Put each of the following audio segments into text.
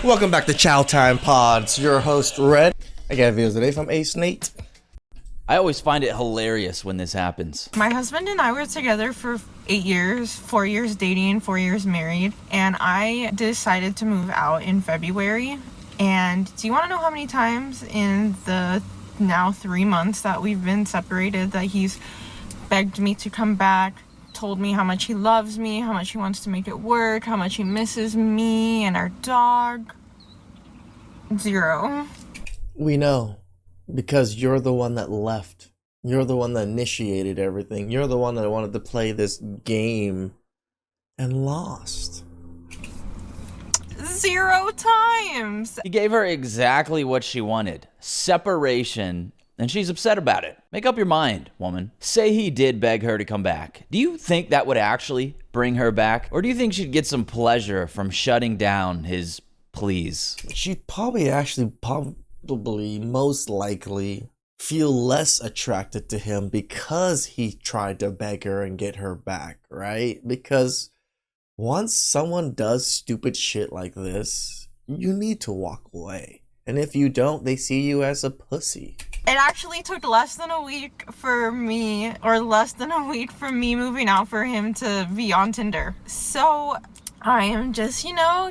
Welcome back to Chow Time Pods. Your host, Red. I got videos today from acenate. I always find it hilarious when this happens. My husband and I were together for 8 years, 4 years dating, 4 years married, and I decided to move out in February. And do you want to know how many times in the now 3 months that we've been separated that he's begged me to come back, told me how much he loves me, how much he wants to make it work, how much he misses me and our dog? 0. We know. Because you're the one that left. You're the one that initiated everything. You're the one that wanted to play this game and lost. 0 times! He gave her exactly what she wanted. Separation. And she's upset about it. Make up your mind, woman. Say he did beg her to come back. Do you think that would actually bring her back? Or do you think she'd get some pleasure from shutting down his pleas? She'd probably most likely feel less attracted to him because he tried to beg her and get her back, right? Because once someone does stupid shit like this, you need to walk away. And if you don't, they see you as a pussy. It actually took less than a week for me, or less than a week from me moving out for him to be on Tinder. So I am just,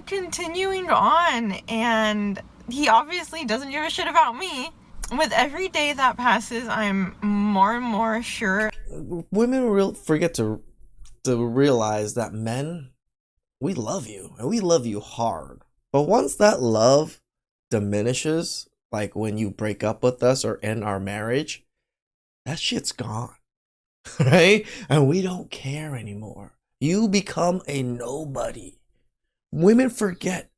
continuing on, and he obviously doesn't give a shit about me. With every day that passes, I'm more and more sure. Women forget to realize that men, we love you, and we love you hard. But once that love diminishes, like when you break up with us or end our marriage, that shit's gone, right? And we don't care anymore. You become a nobody. Women forget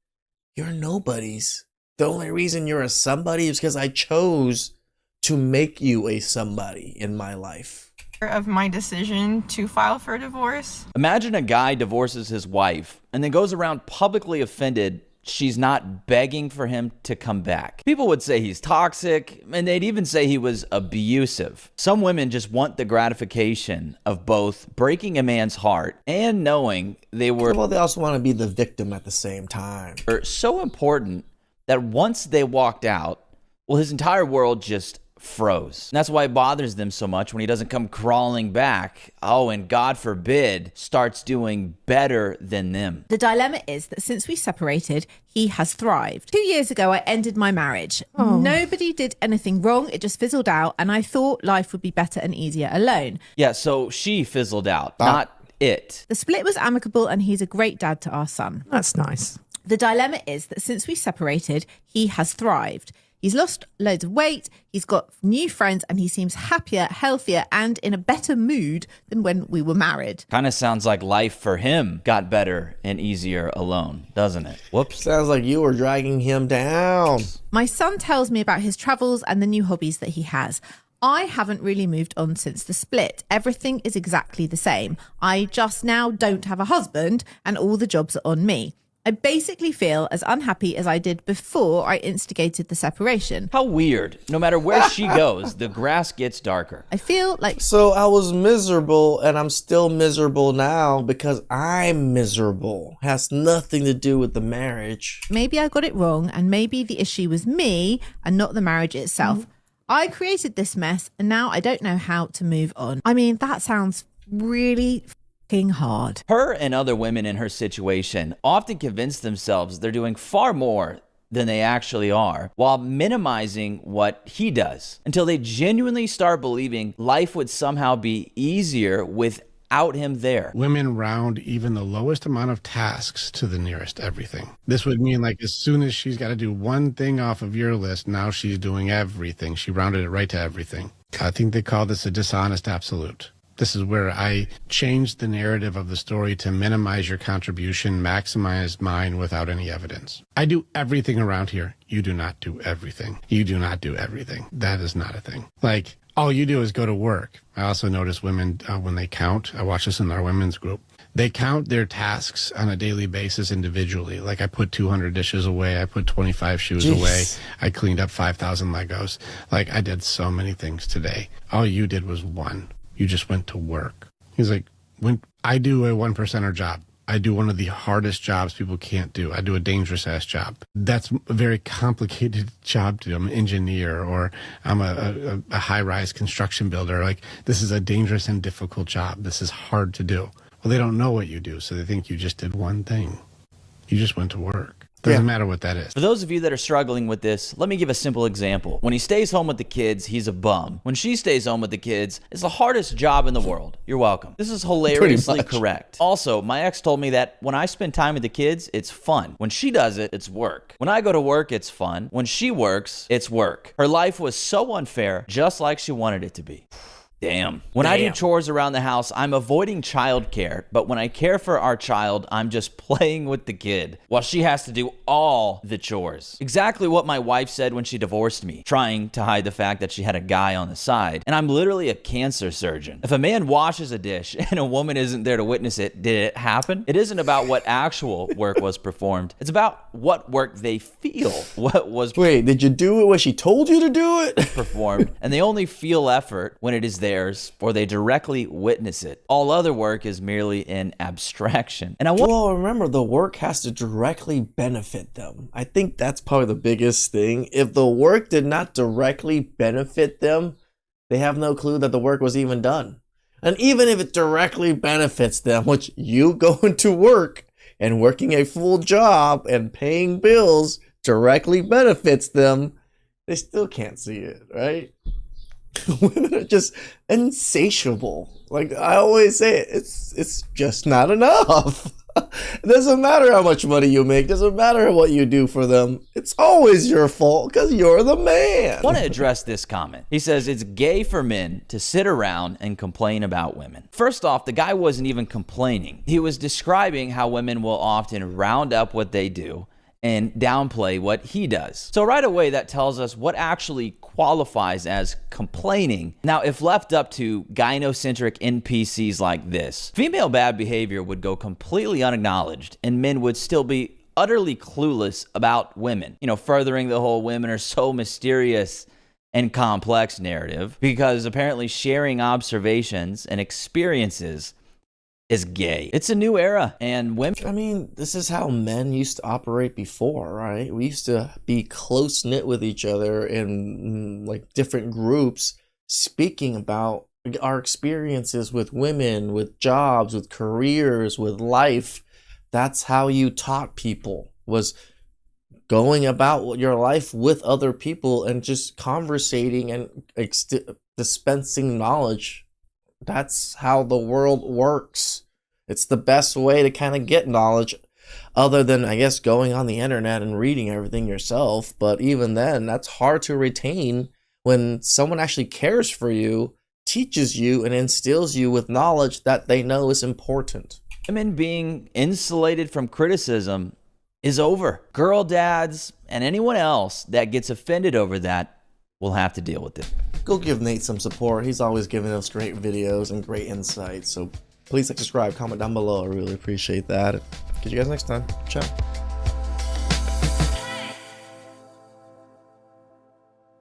you're nobodies. The only reason you're a somebody is because I chose to make you a somebody in my life. Of my decision to file for divorce. Imagine a guy divorces his wife and then goes around publicly offended she's not begging for him to come back. People would say he's toxic, and they'd even say he was abusive. Some women just want the gratification of both breaking a man's heart and knowing they were... Well, they also want to be the victim at the same time. ...so important that once they walked out, well, his entire world just froze. And that's why it bothers them so much when he doesn't come crawling back. Oh, and God forbid, starts doing better than them. The dilemma is that since we separated, he has thrived. 2 years ago, I ended my marriage. Nobody did anything wrong. It just fizzled out. And I thought life would be better and easier alone. Yeah, so she fizzled out, not it. The split was amicable and he's a great dad to our son. That's nice. The dilemma is that since we separated, he has thrived. He's lost loads of weight, he's got new friends, and he seems happier, healthier, and in a better mood than when we were married. Kind of sounds like life for him got better and easier alone, doesn't it? Whoops. Sounds like you were dragging him down. My son tells me about his travels and the new hobbies that he has. I haven't really moved on since the split. Everything is exactly the same. I just now don't have a husband, and all the jobs are on me. I basically feel as unhappy as I did before I instigated the separation. How weird. No matter where she goes, the grass gets darker. I feel like... So I was miserable and I'm still miserable now because I'm miserable. Has nothing to do with the marriage. maybe I got it wrong and maybe the issue was me and not the marriage itself. I created this mess and now I don't know how to move on. I mean, that sounds really hard. Her and other women in her situation often convince themselves they're doing far more than they actually are, while minimizing what he does, until they genuinely start believing life would somehow be easier without him there. Women round even the lowest amount of tasks to the nearest everything. This would mean like as soon as she's got to do one thing off of your list, now she's doing everything. She rounded it right to everything. I think they call this a dishonest absolute. This is where I changed the narrative of the story to minimize your contribution, maximize mine without any evidence. I do everything around here. You do not do everything. You do not do everything. That is not a thing. Like, all you do is go to work. I also notice women, when they count, I watch this in our women's group, they count their tasks on a daily basis individually. Like I put 200 dishes away. I put 25 shoes away. I cleaned up 5,000 Legos. Like I did so many things today. All you did was one. You just went to work. He's like, when I do a 1%er job, I do one of the hardest jobs people can't do. I do a dangerous ass job. That's a very complicated job to do. I'm an engineer, or I'm a high-rise construction builder. Like, this is a dangerous and difficult job. This is hard to do. Well, they don't know what you do, so they think you just did one thing. You just went to work. Doesn't matter what that is. For those of you that are struggling with this, let me give a simple example. When he stays home with the kids, he's a bum. When she stays home with the kids, it's the hardest job in the world. You're welcome. This is hilariously correct. Also, my ex told me that when I spend time with the kids, it's fun. When she does it, it's work. When I go to work, it's fun. When she works, it's work. Her life was so unfair, just like she wanted it to be. Damn. When I do chores around the house, I'm avoiding childcare, but when I care for our child, I'm just playing with the kid while she has to do all the chores. Exactly what my wife said when she divorced me, trying to hide the fact that she had a guy on the side. And I'm literally a cancer surgeon. If a man washes a dish and a woman isn't there to witness it, did it happen? It isn't about what actual work was performed. It's about what work they feel what was Wait, did you do it when she told you to do it? performed, and they only feel effort when it is theirs or they directly witness it. All other work is merely an abstraction. And Well, remember, the work has to directly benefit them. I think that's probably the biggest thing. If the work did not directly benefit them, they have no clue that the work was even done. And even if it directly benefits them, which you going to work and working a full job and paying bills directly benefits them, they still can't see it, right? Women are just insatiable. Like I always say, it's just not enough. It doesn't matter how much money you make. Doesn't matter what you do for them. It's always your fault because you're the man. I want to address this comment. He says it's gay for men to sit around and complain about women. First off, the guy wasn't even complaining. He was describing how women will often round up what they do and downplay what he does. So right away, that tells us what actually qualifies as complaining. Now, if left up to gynocentric NPCs like this, female bad behavior would go completely unacknowledged and men would still be utterly clueless about women. You know, furthering the whole women are so mysterious and complex narrative because apparently sharing observations and experiences is gay. It's a new era, and women... I mean, this is how men used to operate before, right? We used to be close-knit with each other in like different groups, speaking about our experiences with women, with jobs, with careers, with life. That's how you taught people, was going about your life with other people and just conversating and dispensing knowledge. That's how the world works. It's the best way to kind of get knowledge, other than, I guess, going on the internet and reading everything yourself. But even then, that's hard to retain when someone actually cares for you, teaches you, and instills you with knowledge that they know is important. Women being insulated from criticism is over. Girl dads and anyone else that gets offended over that will have to deal with it. Go give Nate some support. He's always giving us great videos and great insights. So please like, subscribe, comment down below. I really appreciate that. Catch you guys next time. Ciao.